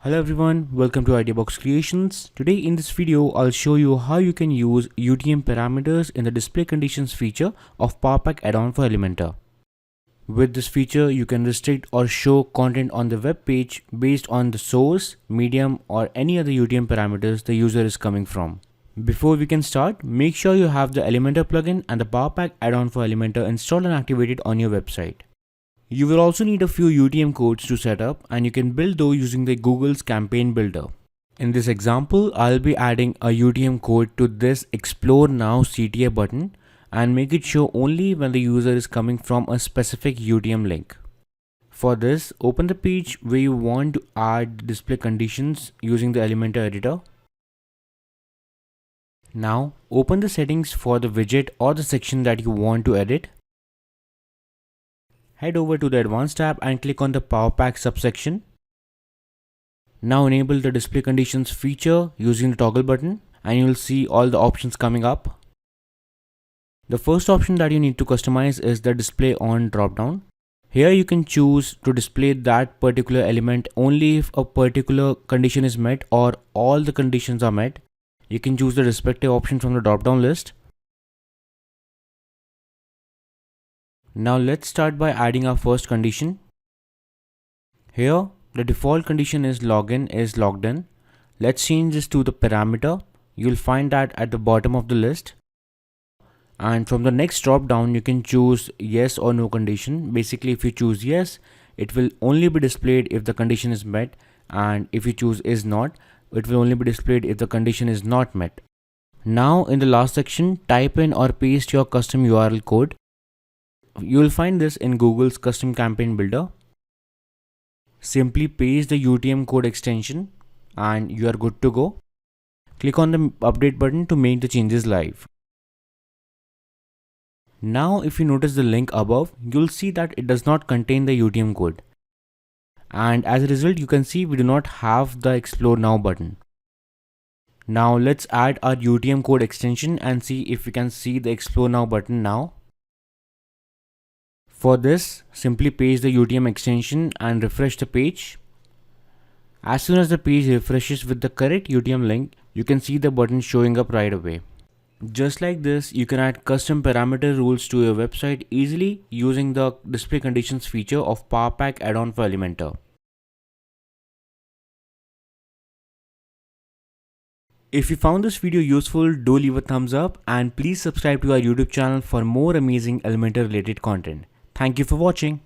Hello everyone, welcome to IdeaBox Creations. Today in this video, I'll show you how you can use UTM parameters in the display conditions feature of PowerPack add-on for Elementor. With this feature, you can restrict or show content on the web page based on the source, medium, or any other UTM parameters the user is coming from. Before we can start, make sure you have the Elementor plugin and the PowerPack add-on for Elementor installed and activated on your website. You will also need a few UTM codes to set up, and you can build those using the Google's campaign builder. In this example, I'll be adding a UTM code to this Explore Now CTA button and make it show only when the user is coming from a specific UTM link. For this, open the page where you want to add display conditions using the Elementor editor. Now, open the settings for the widget or the section that you want to edit. Head over to the Advanced tab and click on the PowerPack subsection. Now enable the display conditions feature using the toggle button and you will see all the options coming up. The first option that you need to customize is the display on dropdown. Here you can choose to display that particular element only if a particular condition is met or all the conditions are met. You can choose the respective option from the dropdown list. Now let's start by adding our first condition. Here the default condition is login is logged in. Let's change this to the parameter. You'll find that at the bottom of the list. And from the next drop down you can choose yes or no condition. Basically if you choose yes, it will only be displayed if the condition is met, and if you choose is not, it will only be displayed if the condition is not met. Now in the last section, type in or paste your custom URL code. You will find this in Google's custom campaign builder. Simply paste the UTM code extension and you are good to go. Click on the update button to make the changes live. Now if you notice the link above, you'll see that it does not contain the UTM code. And as a result, you can see we do not have the Explore Now button. Now let's add our UTM code extension and see if we can see the Explore Now button now. For this, simply paste the UTM extension and refresh the page. As soon as the page refreshes with the correct UTM link, you can see the button showing up right away. Just like this, you can add custom parameter rules to your website easily using the display conditions feature of PowerPack add-on for Elementor. If you found this video useful, do leave a thumbs up and please subscribe to our YouTube channel for more amazing Elementor related content. Thank you for watching.